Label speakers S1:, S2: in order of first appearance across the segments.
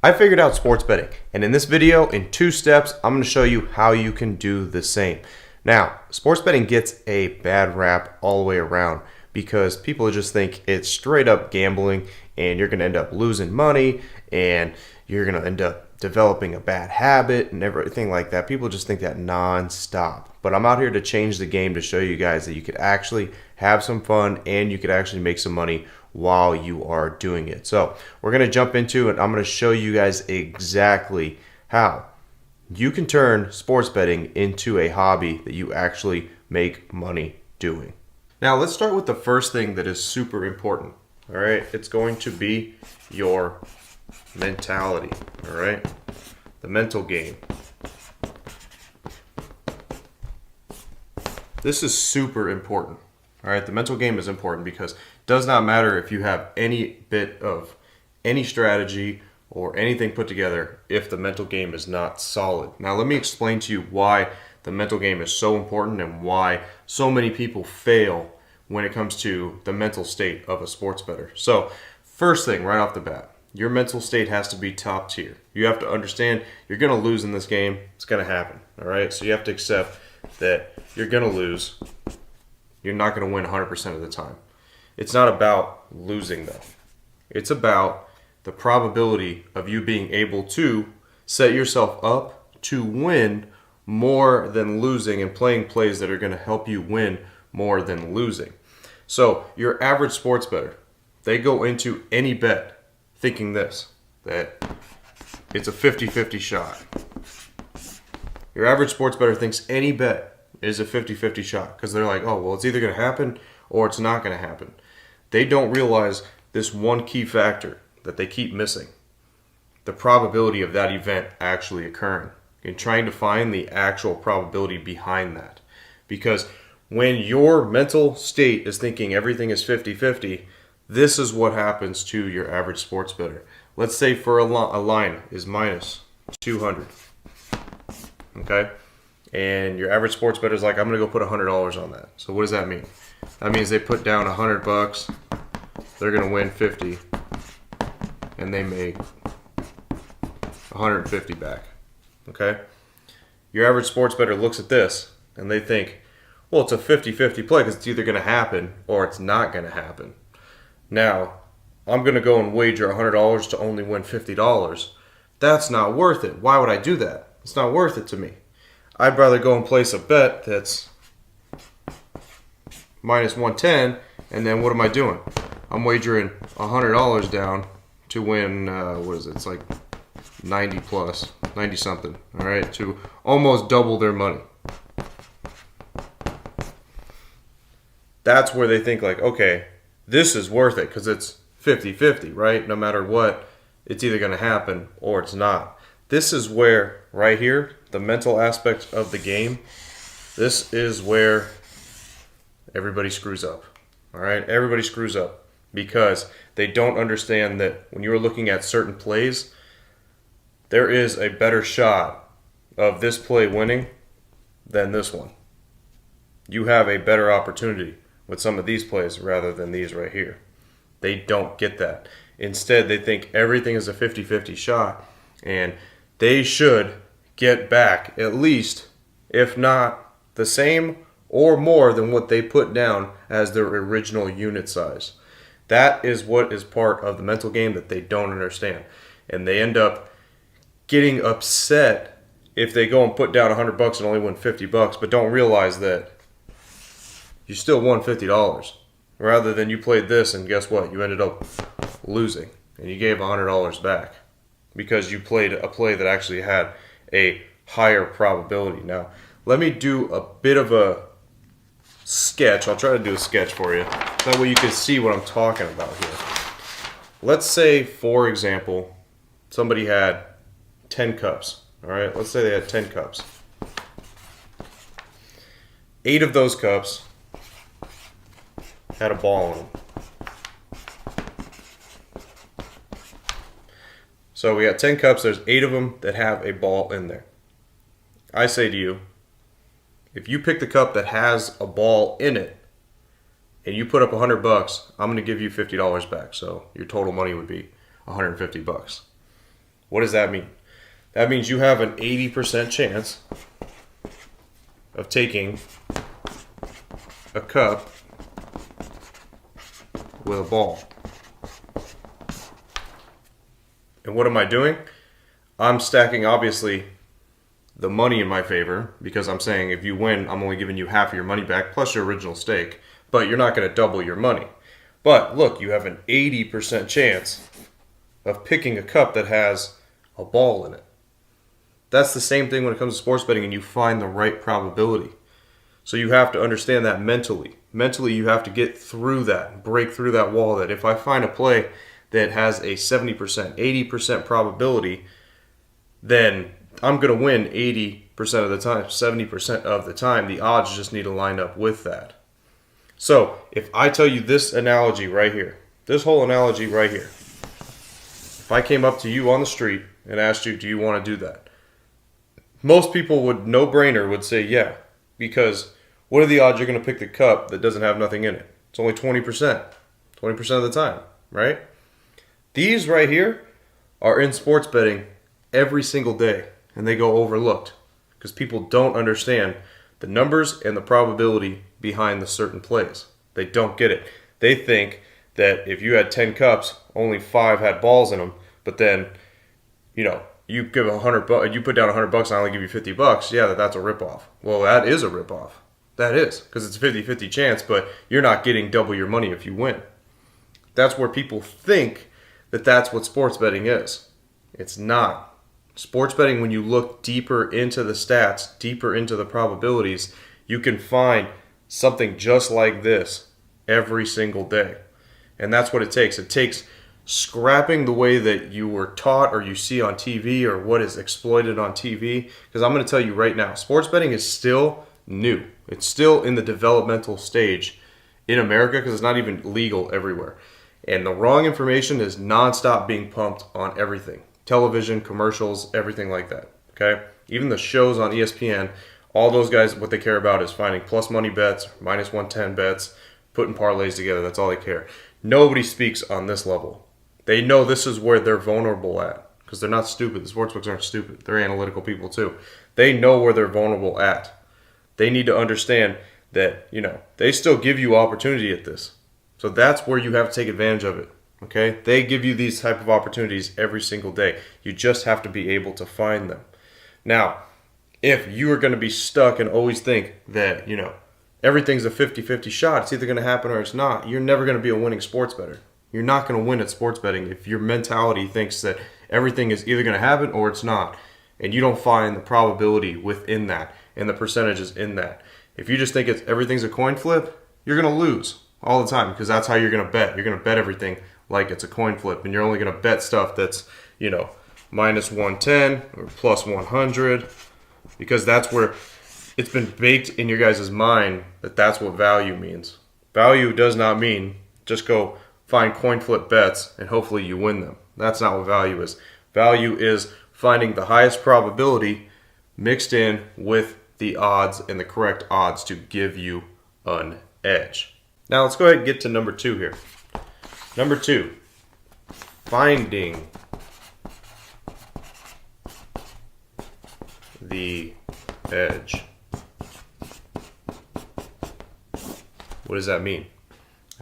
S1: I figured out sports betting, and in this video, in 2 steps, I'm going to show you how you can do the same. Now, sports betting gets a bad rap all the way around because people just think it's straight up gambling and you're going to end up losing money and you're going to end up developing a bad habit and everything like that. People just think that non-stop. But I'm out here to change the game to show you guys that you could actually have some fun and you could actually make some money while you are doing it. So we're going to jump into it. I'm going to show you guys exactly how you can turn sports betting into a hobby that you actually make money doing. Now let's start with the first thing that is super important. All right, it's going to be your mentality. All right, the mental game. This is super important. All right, the mental game is important because it does not matter if you have any bit of any strategy or anything put together if the mental game is not solid. Now let me explain to you why the mental game is so important and why so many people fail when it comes to the mental state of a sports bettor. So first thing right off the bat, your mental state has to be top tier. You have to understand you're going to lose in this game. It's going to happen. All right, so you have to accept that you're going to lose. You're not going to win 100% of the time. It's not about losing though. It's about the probability of you being able to set yourself up to win more than losing and playing plays that are going to help you win more than losing. So your average sports bettor, they go into any bet thinking this, that it's a 50-50 shot. Your average sports bettor thinks any bet is a 50-50 shot because they're like, oh, well, it's either going to happen or it's not going to happen. They don't realize this one key factor that they keep missing, the probability of that event actually occurring and trying to find the actual probability behind that. Because when your mental state is thinking everything is 50-50, this is what happens to your average sports bettor. Let's say for a line is minus 200, okay? And your average sports bettor is like, I'm going to go put $100 on that. So what does that mean? That means they put down $100, they're going to win 50, and they make 150 back, okay? Your average sports bettor looks at this, and they think, well, it's a 50-50 play because it's either going to happen or it's not going to happen. Now, I'm going to go and wager $100 to only win $50. That's not worth it. Why would I do that? It's not worth it to me. I'd rather go and place a bet that's minus 110, and then what am I doing? I'm wagering $100 down to win, what is it? It's like 90 plus, 90 something, all right, to almost double their money. That's where they think like, okay, this is worth it because it's 50-50, right? No matter what, it's either going to happen or it's not. This is where, right here, the mental aspect of the game, this is where everybody screws up. All right? Everybody screws up because they don't understand that when you're looking at certain plays, there is a better shot of this play winning than this one. You have a better opportunity with some of these plays rather than these right here. They don't get that. Instead, they think everything is a 50-50 shot, and they should get back at least, if not the same or more than what they put down as their original unit size. That is what is part of the mental game that they don't understand. And they end up getting upset if they go and put down $100 and only win $50, but don't realize that you still won $50. Rather than you played this and guess what? You ended up losing and you gave $100 back because you played a play that actually had a higher probability. Now, let me do a bit of a sketch. I'll try to do a sketch for you. That way you can see what I'm talking about here. Let's say, for example, somebody had 10 cups. All right, let's say they had 10 cups. 8 of those cups had a ball in them. So we got 10 cups, there's 8 of them that have a ball in there. I say to you, if you pick the cup that has a ball in it and you put up $100, I'm going to give you $50 back. So your total money would be $150. What does that mean? That means you have an 80% chance of taking a cup with a ball. And what am I doing? I'm stacking, obviously, the money in my favor, because I'm saying if you win, I'm only giving you half of your money back plus your original stake, but you're not going to double your money. But look, you have an 80% chance of picking a cup that has a ball in it. That's the same thing when it comes to sports betting, and you find the right probability. So you have to understand that mentally. Mentally, you have to get through that, break through that wall, that if I find a play that has a 70%, 80% probability, then I'm going to win 80% of the time, 70% of the time. The odds just need to line up with that. So if I tell you this analogy right here, this whole analogy right here, if I came up to you on the street and asked you, do you want to do that? Most people would, no brainer, would say yeah. Because what are the odds you're going to pick the cup that doesn't have nothing in it? It's only 20%. 20% of the time, right? These right here are in sports betting every single day, and they go overlooked because people don't understand the numbers and the probability behind the certain plays. They don't get it. They think that if you had 10 cups, only 5 had balls in them, but then, you give you put down $100, I only give you $50. Yeah, that's a ripoff. Well, that is a ripoff. That is, because it's a 50-50 chance, but you're not getting double your money if you win. That's where people think that that's what sports betting is. It's not. Sports betting, when you look deeper into the stats, deeper into the probabilities, you can find something just like this every single day. And that's what it takes. It takes scrapping the way that you were taught or you see on TV or what is exploited on TV. Because I'm going to tell you right now, sports betting is still new. It's still in the developmental stage in America because it's not even legal everywhere. And the wrong information is nonstop being pumped on everything. Television, commercials, everything like that. Okay? Even the shows on ESPN, all those guys, what they care about is finding plus money bets, minus 110 bets, putting parlays together. That's all they care. Nobody speaks on this level. They know this is where they're vulnerable at because they're not stupid. The sportsbooks aren't stupid. They're analytical people too. They know where they're vulnerable at. They need to understand that, they still give you opportunity at this. So that's where you have to take advantage of it. Okay? They give you these type of opportunities every single day. You just have to be able to find them. Now, if you are going to be stuck and always think that, everything's a 50-50 shot, it's either going to happen or it's not, you're never going to be a winning sports bettor. You're not going to win at sports betting if your mentality thinks that everything is either going to happen or it's not. And you don't find the probability within that and the percentages in that. If you just think everything's a coin flip, you're going to lose all the time because that's how you're going to bet. You're going to bet everything like it's a coin flip, and you're only going to bet stuff that's, minus 110 or plus 100 because that's where it's been baked in your guys' mind that that's what value means. Value does not mean just go find coin flip bets and hopefully you win them. That's not what value is. Value is finding the highest probability mixed in with the odds and the correct odds to give you an edge. Now let's go ahead and get to number 2 here. Number 2, finding the edge. What does that mean?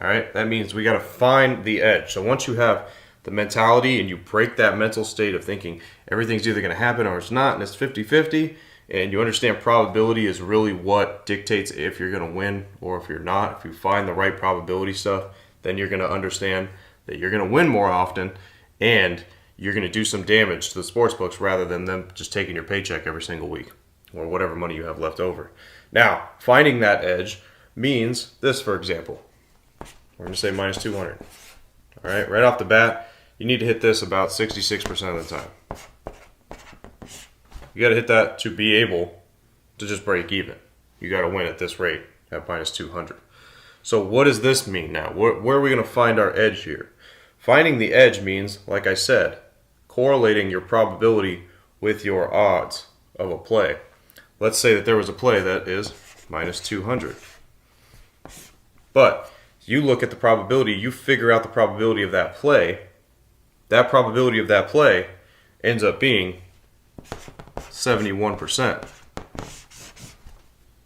S1: All right, that means we got to find the edge. So once you have the mentality and you break that mental state of thinking everything's either going to happen or it's not, and it's 50-50, and you understand probability is really what dictates if you're going to win or if you're not. If you find the right probability stuff, then you're going to understand that you're going to win more often and you're going to do some damage to the sports books rather than them just taking your paycheck every single week or whatever money you have left over. Now, finding that edge means this, for example. We're going to say minus 200. All right off the bat, you need to hit this about 66% of the time. You got to hit that to be able to just break even. You got to win at this rate at minus 200. So what does this mean now? Where are we going to find our edge here? Finding the edge means, like I said, correlating your probability with your odds of a play. Let's say that there was a play that is minus 200. But you look at the probability, you figure out the probability of that play. That probability of that play ends up being 71%.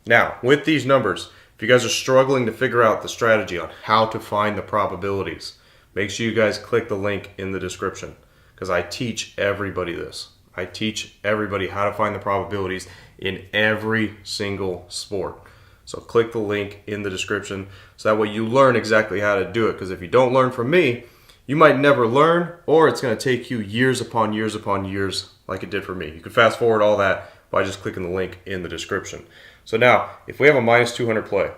S1: Now, with these numbers, if you guys are struggling to figure out the strategy on how to find the probabilities, make sure you guys click the link in the description, because I teach everybody this. I teach everybody how to find the probabilities in every single sport. So click the link in the description so that way you learn exactly how to do it, because if you don't learn from me, you might never learn, or it's going to take you years upon years upon years like it did for me. You can fast forward all that by just clicking the link in the description. So now, if we have a minus 200 play,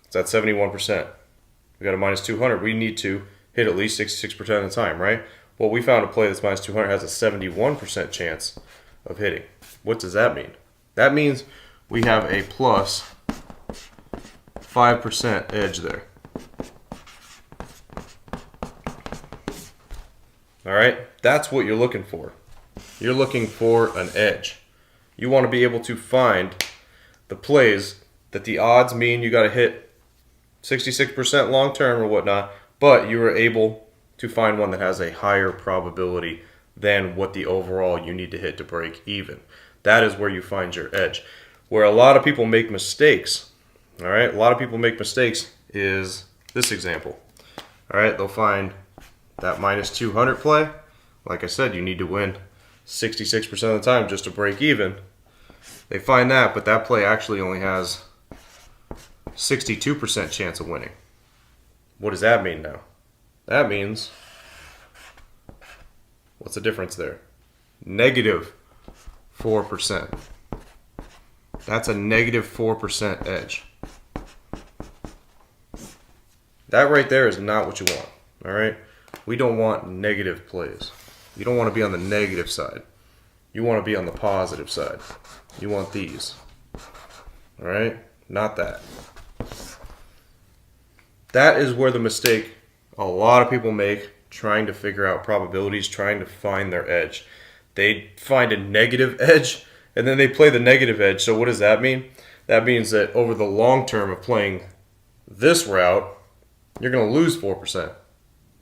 S1: it's at 71%. We got a minus 200, we need to hit at least 66% of the time, right? Well, we found a play that's minus 200 has a 71% chance of hitting. What does that mean? That means we have a plus 5% edge there. All right, that's what you're looking for. You're looking for an edge. You want to be able to find the plays that the odds mean you got to hit 66% long term or whatnot, but you were able to find one that has a higher probability than what the overall you need to hit to break even. That is where you find your edge. Where a lot of people make mistakes, all right, a lot of people make mistakes is this example. All right, they'll find that minus 200 play. Like I said, you need to win 66% of the time just to break even. They find that, but that play actually only has 62% chance of winning. What does that mean now? That means, what's the difference there? Negative 4%. That's a negative 4% edge. That right there is not what you want, all right? We don't want negative plays. You don't want to be on the negative side. You want to be on the positive side. You want these, all right? Not that. That is where the mistake a lot of people make trying to figure out probabilities, trying to find their edge. They find a negative edge, and then they play the negative edge. So what does that mean? That means that over the long term of playing this route, you're going to lose 4%.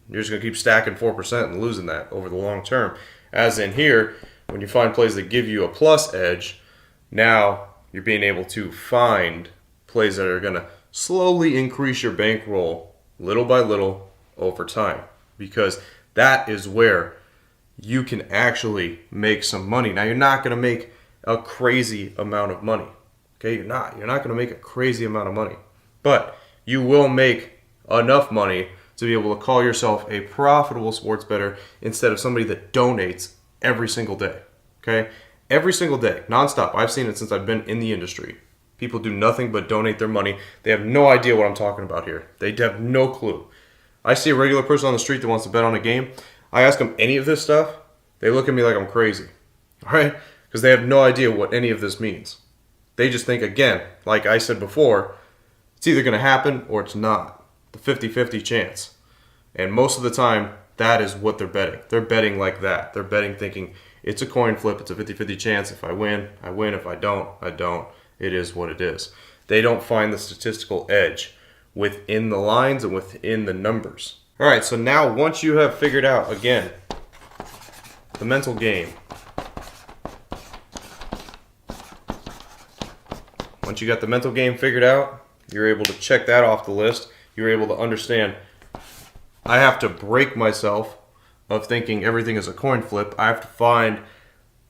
S1: You're just going to keep stacking 4% and losing that over the long term. As in here, when you find plays that give you a plus edge, now you're being able to find plays that are going to slowly increase your bankroll little by little over time, because that is where you can actually make some money. Now, you're not going to make a crazy amount of money. Okay, you're not going to make a crazy amount of money, but you will make enough money to be able to call yourself a profitable sports bettor instead of somebody that donates every single day. Okay, every single day, nonstop. I've seen it since I've been in the industry. People do nothing but donate their money. They have no idea what I'm talking about here. They have no clue. I see a regular person on the street that wants to bet on a game. I ask them any of this stuff. They look at me like I'm crazy. All right? Because they have no idea what any of this means. They just think, again, like I said before, it's either going to happen or it's not. The 50-50 chance. And most of the time, that is what they're betting. They're betting like that. They're betting thinking it's a coin flip. It's a 50-50 chance. If I win, I win. If I don't, I don't. It is what it is. They don't find the statistical edge within the lines and within the numbers. All right, so now once you have figured out, again, the mental game, once you got the mental game figured out, you're able to check that off the list. You're able to understand, I have to break myself of thinking everything is a coin flip. I have to find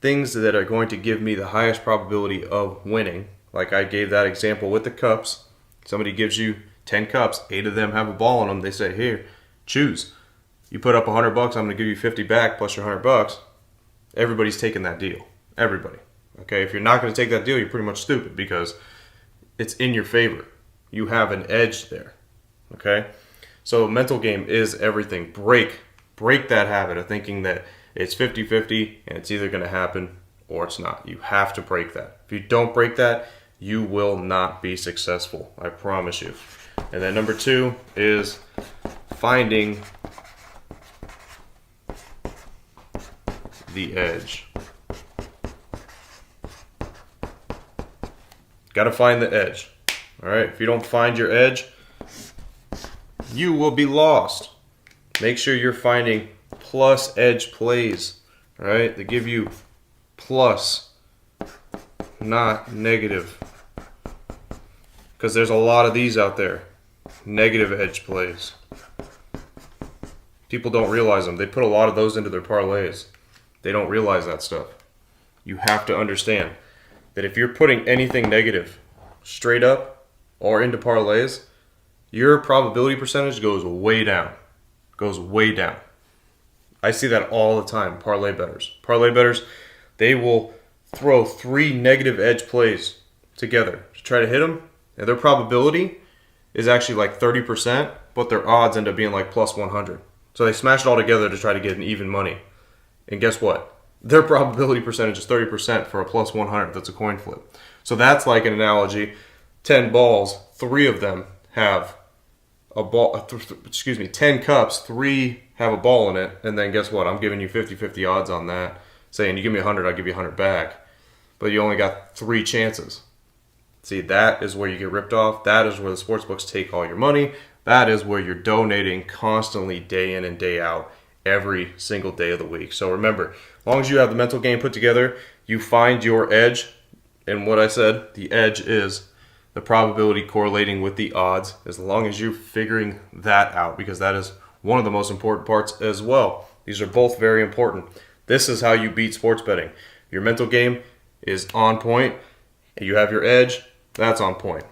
S1: things that are going to give me the highest probability of winning. Like I gave that example with the cups. Somebody gives you 10 cups, 8 of them have a ball in them. They say, here, choose. You put up $100, I'm going to give you 50 back plus your $100. Everybody's taking that deal. Everybody. Okay, if you're not going to take that deal, you're pretty much stupid because it's in your favor. You have an edge there. Okay? So mental game is everything. Break that habit of thinking that it's 50-50 and it's either going to happen or it's not. You have to break that. If you don't break that, you will not be successful. I promise you. And then number 2 is finding the edge. Got to find the edge. All right? If you don't find your edge, you will be lost. Make sure you're finding plus edge plays. All right, they give you plus, not negative, because there's a lot of these out there. Negative edge plays. People don't realize them. They put a lot of those into their parlays. They don't realize that stuff. You have to understand that if you're putting anything negative straight up or into parlays, your probability percentage goes way down. Goes way down. I see that all the time, parlay bettors. Parlay bettors, they will throw 3 negative edge plays together to try to hit them, and their probability is actually like 30%, but their odds end up being like plus 100. So they smash it all together to try to get an even money. And guess what? Their probability percentage is 30% for a plus 100. That's a coin flip. So that's like an analogy. 10 balls, 3 of them have a ball, 10 cups, 3 have a ball in it, and then guess what? I'm giving you 50-50 odds on that, saying you give me 100, I'll give you 100 back. But you only got 3 chances. See, that is where you get ripped off. That is where the sports books take all your money. That is where you're donating constantly day in and day out every single day of the week. So remember, as long as you have the mental game put together, you find your edge. And what I said, the edge is the probability correlating with the odds, as long as you're figuring that out, because that is one of the most important parts as well. These are both very important. This is how you beat sports betting. Your mental game is on point, and you have your edge, that's on point.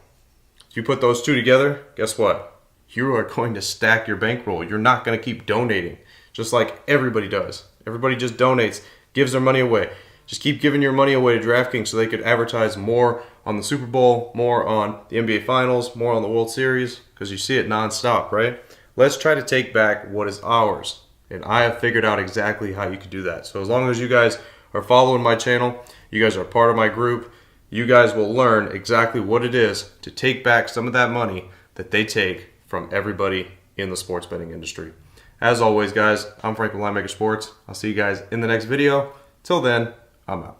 S1: If you put those two together, guess what? You are going to stack your bankroll. You're not going to keep donating, just like everybody does. Everybody just donates, gives their money away. Just keep giving your money away to DraftKings so they could advertise more on the Super Bowl, more on the NBA Finals, more on the World Series, because you see it nonstop, right? Let's try to take back what is ours. And I have figured out exactly how you could do that. So as long as you guys are following my channel, you guys are part of my group, you guys will learn exactly what it is to take back some of that money that they take from everybody in the sports betting industry. As always, guys, I'm Frank with Linemaker Sports. I'll see you guys in the next video. Till then, I'm out.